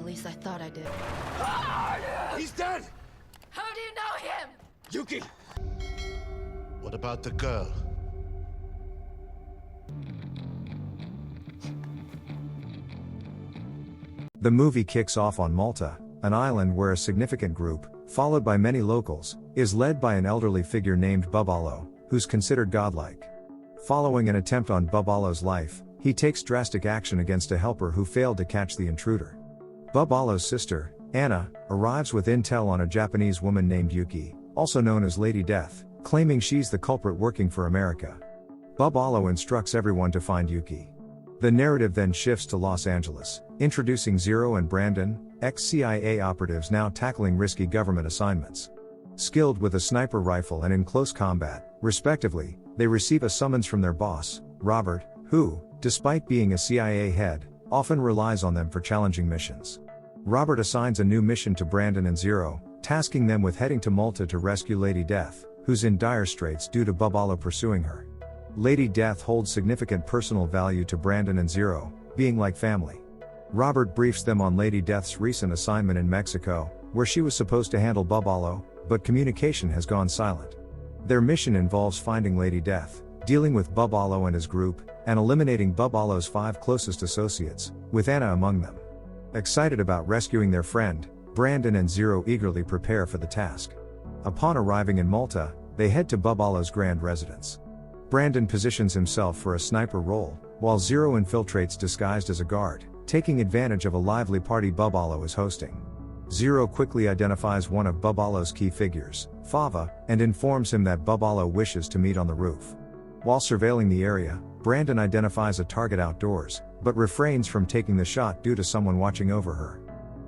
At least I thought I did. He's dead! How do you know him? Yuki! What about the girl? The movie kicks off on Malta, an island where a significant group, followed by many locals, is led by an elderly figure named Bubalo, who's considered godlike. Following an attempt on Bubalo's life, he takes drastic action against a helper who failed to catch the intruder. Bubalo's sister, Anna, arrives with intel on a Japanese woman named Yuki, also known as Lady Death, claiming she's the culprit working for America. Bubalo instructs everyone to find Yuki. The narrative then shifts to Los Angeles, introducing Zero and Brandon, ex-CIA operatives now tackling risky government assignments. Skilled with a sniper rifle and in close combat, respectively, they receive a summons from their boss, Robert, who, despite being a CIA head, often relies on them for challenging missions. Robert assigns a new mission to Brandon and Zero, tasking them with heading to Malta to rescue Lady Death, who's in dire straits due to Bubalo pursuing her. Lady Death holds significant personal value to Brandon and Zero, being like family. Robert briefs them on Lady Death's recent assignment in Mexico, where she was supposed to handle Bubalo, but communication has gone silent. Their mission involves finding Lady Death, dealing with Bubalo and his group, and eliminating Bubalo's 5 closest associates, with Anna among them. Excited about rescuing their friend, Brandon and Zero eagerly prepare for the task. Upon arriving in Malta, they head to Bubalo's grand residence. Brandon positions himself for a sniper role, while Zero infiltrates disguised as a guard, taking advantage of a lively party Bubalo is hosting. Zero quickly identifies one of Bubalo's key figures, Fava, and informs him that Bubalo wishes to meet on the roof. While surveilling the area, Brandon identifies a target outdoors, but refrains from taking the shot due to someone watching over her.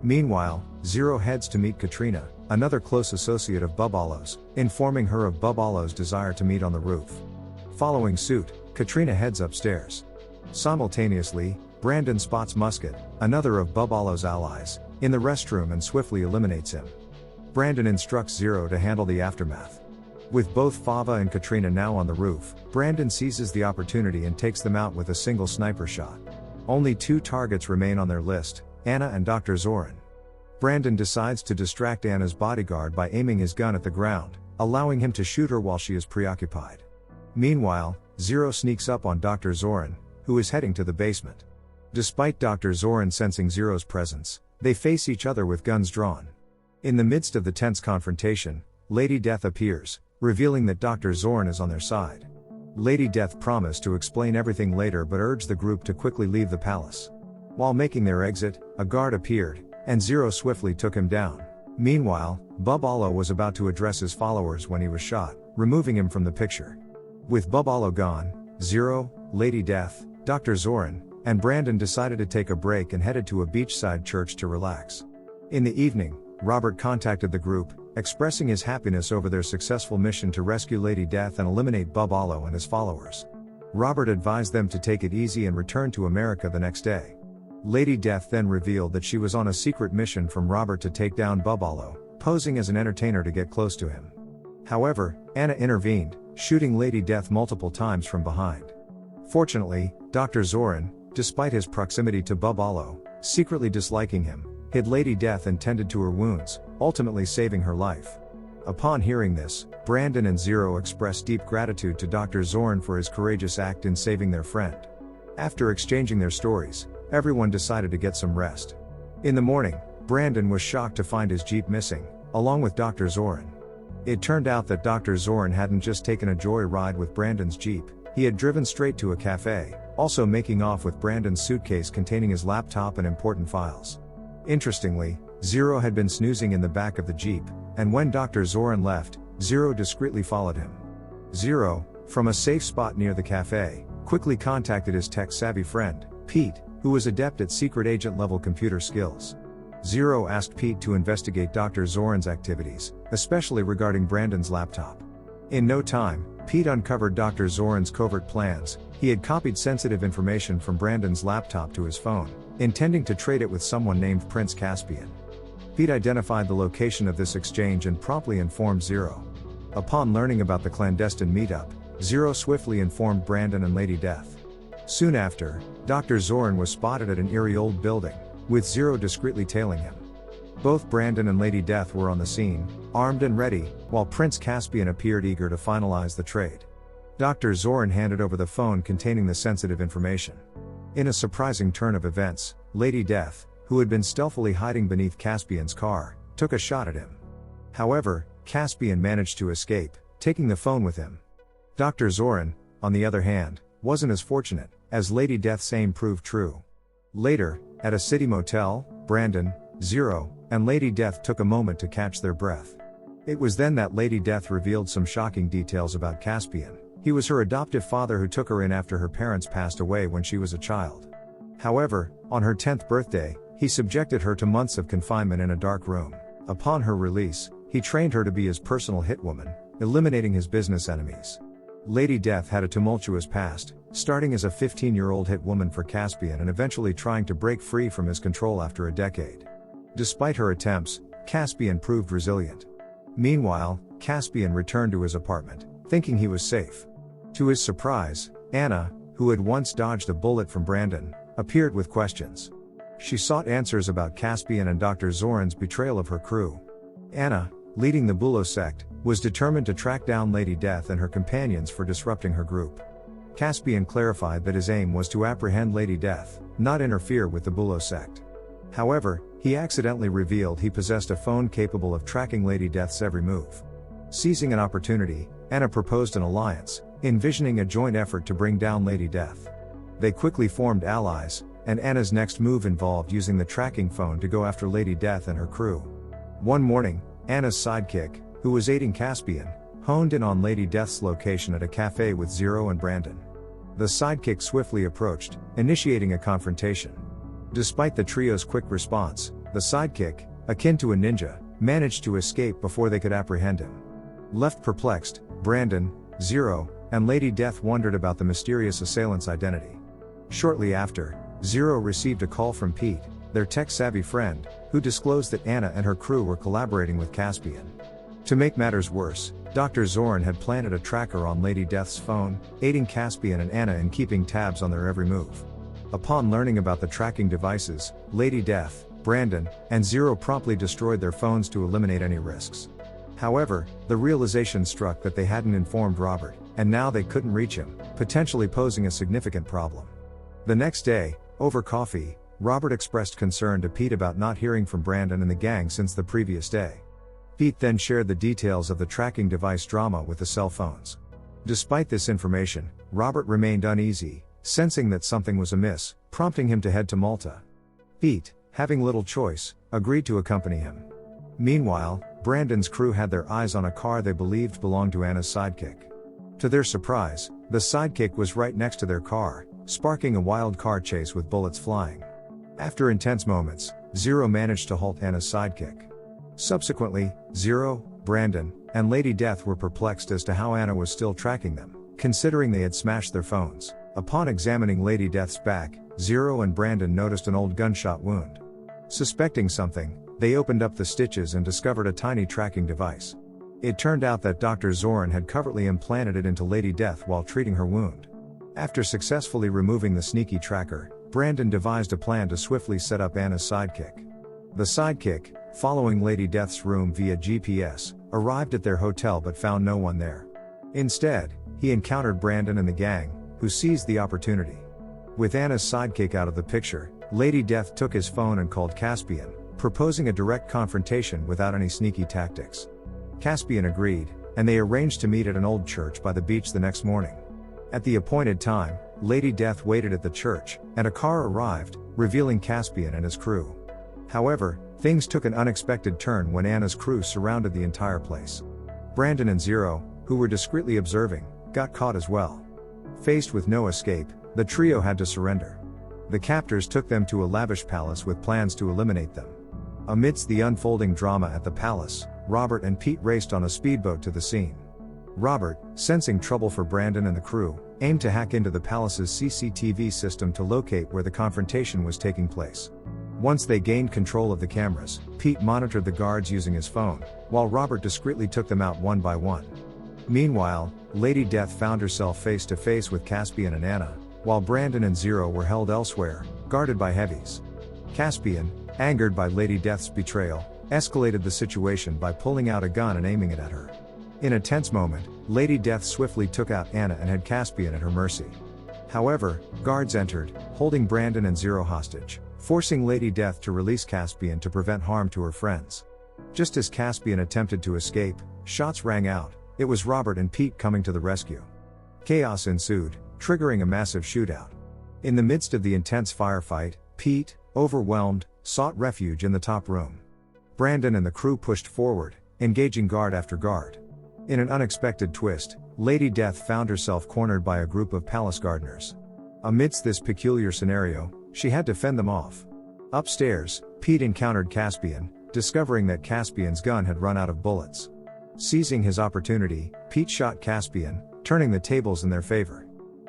Meanwhile, Zero heads to meet Katrina, another close associate of Bubalo's, informing her of Bubalo's desire to meet on the roof. Following suit, Katrina heads upstairs. Simultaneously, Brandon spots Musket, another of Bubalo's allies, in the restroom and swiftly eliminates him. Brandon instructs Zero to handle the aftermath. With both Fava and Katrina now on the roof, Brandon seizes the opportunity and takes them out with a single sniper shot. Only 2 targets remain on their list, Anna and Dr. Zorin. Brandon decides to distract Anna's bodyguard by aiming his gun at the ground, allowing him to shoot her while she is preoccupied. Meanwhile, Zero sneaks up on Dr. Zorin, who is heading to the basement. Despite Dr. Zorin sensing Zero's presence, they face each other with guns drawn. In the midst of the tense confrontation, Lady Death appears, revealing that Dr. Zorin is on their side. Lady Death promised to explain everything later but urged the group to quickly leave the palace. While making their exit, a guard appeared, and Zero swiftly took him down. Meanwhile, Bubalo was about to address his followers when he was shot, removing him from the picture. With Bubalo gone, Zero, Lady Death, Dr. Zorin, and Brandon decided to take a break and headed to a beachside church to relax. In the evening, Robert contacted the group, expressing his happiness over their successful mission to rescue Lady Death and eliminate Bubalo and his followers. Robert advised them to take it easy and return to America the next day. Lady Death then revealed that she was on a secret mission from Robert to take down Bubalo, posing as an entertainer to get close to him. However, Anna intervened, shooting Lady Death multiple times from behind. Fortunately, Dr. Zorin, despite his proximity to Bubalo, secretly disliking him, hid Lady Death and tended to her wounds, ultimately saving her life. Upon hearing this, Brandon and Zero expressed deep gratitude to Dr. Zorin for his courageous act in saving their friend. After exchanging their stories, everyone decided to get some rest. In the morning, Brandon was shocked to find his Jeep missing, along with Dr. Zorin. It turned out that Dr. Zorin hadn't just taken a joy ride with Brandon's Jeep, he had driven straight to a cafe, also making off with Brandon's suitcase containing his laptop and important files. Interestingly, Zero had been snoozing in the back of the Jeep, and when Dr. Zorin left, Zero discreetly followed him. Zero, from a safe spot near the cafe, quickly contacted his tech-savvy friend, Pete, who was adept at secret agent-level computer skills. Zero asked Pete to investigate Dr. Zorin's activities, especially regarding Brandon's laptop. In no time, Pete uncovered Dr. Zorin's covert plans. He had copied sensitive information from Brandon's laptop to his phone, intending to trade it with someone named Prince Caspian. Pete identified the location of this exchange and promptly informed Zero. Upon learning about the clandestine meetup, Zero swiftly informed Brandon and Lady Death. Soon after, Dr. Zorin was spotted at an eerie old building, with Zero discreetly tailing him. Both Brandon and Lady Death were on the scene, armed and ready, while Prince Caspian appeared eager to finalize the trade. Dr. Zoran handed over the phone containing the sensitive information. In a surprising turn of events, Lady Death, who had been stealthily hiding beneath Caspian's car, took a shot at him. However, Caspian managed to escape, taking the phone with him. Dr. Zoran, on the other hand, wasn't as fortunate, as Lady Death's aim proved true. Later, at a city motel, Brandon, Zero, and Lady Death took a moment to catch their breath. It was then that Lady Death revealed some shocking details about Caspian. He was her adoptive father who took her in after her parents passed away when she was a child. However, on her 10th birthday, he subjected her to months of confinement in a dark room. Upon her release, he trained her to be his personal hitwoman, eliminating his business enemies. Lady Death had a tumultuous past, starting as a 15-year-old hitwoman for Caspian and eventually trying to break free from his control after a decade. Despite her attempts, Caspian proved resilient. Meanwhile, Caspian returned to his apartment, thinking he was safe. To his surprise, Anna, who had once dodged a bullet from Brandon, appeared with questions. She sought answers about Caspian and Dr. Zoran's betrayal of her crew. Anna, leading the Bulo sect, was determined to track down Lady Death and her companions for disrupting her group. Caspian clarified that his aim was to apprehend Lady Death, not interfere with the Bulo sect. However, he accidentally revealed he possessed a phone capable of tracking Lady Death's every move. Seizing an opportunity, Anna proposed an alliance, envisioning a joint effort to bring down Lady Death. They quickly formed allies, and Anna's next move involved using the tracking phone to go after Lady Death and her crew. One morning, Anna's sidekick, who was aiding Caspian, honed in on Lady Death's location at a cafe with Zero and Brandon. The sidekick swiftly approached, initiating a confrontation. Despite the trio's quick response, the sidekick, akin to a ninja, managed to escape before they could apprehend him. Left perplexed, Brandon, Zero, and Lady Death wondered about the mysterious assailant's identity. Shortly after, Zero received a call from Pete, their tech-savvy friend, who disclosed that Anna and her crew were collaborating with Caspian. To make matters worse, Dr. Zoran had planted a tracker on Lady Death's phone, aiding Caspian and Anna in keeping tabs on their every move. Upon learning about the tracking devices, Lady Death, Brandon, and Zero promptly destroyed their phones to eliminate any risks. However, the realization struck that they hadn't informed Robert, and now they couldn't reach him, potentially posing a significant problem. The next day, over coffee, Robert expressed concern to Pete about not hearing from Brandon and the gang since the previous day. Pete then shared the details of the tracking device drama with the cell phones. Despite this information, Robert remained uneasy, sensing that something was amiss, prompting him to head to Malta. Pete, having little choice, agreed to accompany him. Meanwhile, Brandon's crew had their eyes on a car they believed belonged to Anna's sidekick. To their surprise, the sidekick was right next to their car, sparking a wild car chase with bullets flying. After intense moments, Zero managed to halt Anna's sidekick. Subsequently, Zero, Brandon, and Lady Death were perplexed as to how Anna was still tracking them, considering they had smashed their phones. Upon examining Lady Death's back, Zero and Brandon noticed an old gunshot wound. Suspecting something, they opened up the stitches and discovered a tiny tracking device. It turned out that Dr. Zoran had covertly implanted it into Lady Death while treating her wound. After successfully removing the sneaky tracker, Brandon devised a plan to swiftly set up Anna's sidekick. The sidekick, following Lady Death's room via GPS, arrived at their hotel but found no one there. Instead, he encountered Brandon and the gang, who seized the opportunity. With Anna's sidekick out of the picture, Lady Death took his phone and called Caspian, proposing a direct confrontation without any sneaky tactics. Caspian agreed, and they arranged to meet at an old church by the beach the next morning. At the appointed time, Lady Death waited at the church, and a car arrived, revealing Caspian and his crew. However, things took an unexpected turn when Anna's crew surrounded the entire place. Brandon and Zero, who were discreetly observing, got caught as well. Faced with no escape, the trio had to surrender. The captors took them to a lavish palace with plans to eliminate them. Amidst the unfolding drama at the palace, Robert and Pete raced on a speedboat to the scene. Robert, sensing trouble for Brandon and the crew, aimed to hack into the palace's CCTV system to locate where the confrontation was taking place. Once they gained control of the cameras, Pete monitored the guards using his phone, while Robert discreetly took them out one by one. Meanwhile, Lady Death found herself face to face with Caspian and Anna, while Brandon and Zero were held elsewhere, guarded by heavies. Caspian, angered by Lady Death's betrayal, escalated the situation by pulling out a gun and aiming it at her. In a tense moment, Lady Death swiftly took out Anna and had Caspian at her mercy. However, guards entered, holding Brandon and Zero hostage, forcing Lady Death to release Caspian to prevent harm to her friends. Just as Caspian attempted to escape, shots rang out. It was Robert and Pete coming to the rescue. Chaos ensued, triggering a massive shootout. In the midst of the intense firefight, Pete, overwhelmed, sought refuge in the top room. Brandon and the crew pushed forward, engaging guard after guard. In an unexpected twist, Lady Death found herself cornered by a group of palace gardeners. Amidst this peculiar scenario, she had to fend them off. Upstairs, Pete encountered Caspian, discovering that Caspian's gun had run out of bullets. Seizing his opportunity, Pete shot Caspian, turning the tables in their favor.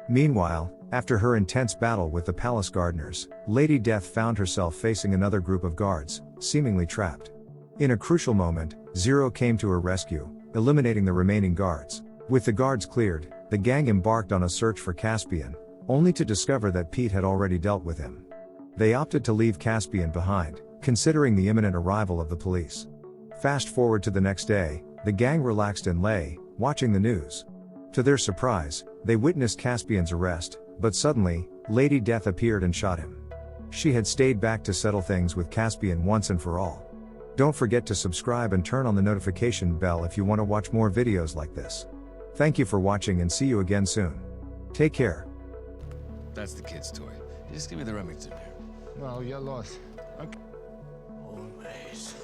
Meanwhile, after her intense battle with the palace gardeners, Lady Death found herself facing another group of guards, seemingly trapped. In a crucial moment, Zero came to her rescue, eliminating the remaining guards. With the guards cleared, the gang embarked on a search for Caspian, only to discover that Pete had already dealt with him. They opted to leave Caspian behind, considering the imminent arrival of the police. Fast forward to the next day, the gang relaxed and lay, watching the news. To their surprise, they witnessed Caspian's arrest, but suddenly, Lady Death appeared and shot him. She had stayed back to settle things with Caspian once and for all. Don't forget to subscribe and turn on the notification bell if you want to watch more videos like this. Thank you for watching and see you again soon. Take care. That's the kid's toy. Just give me the Remington here. No, you're lost. Always.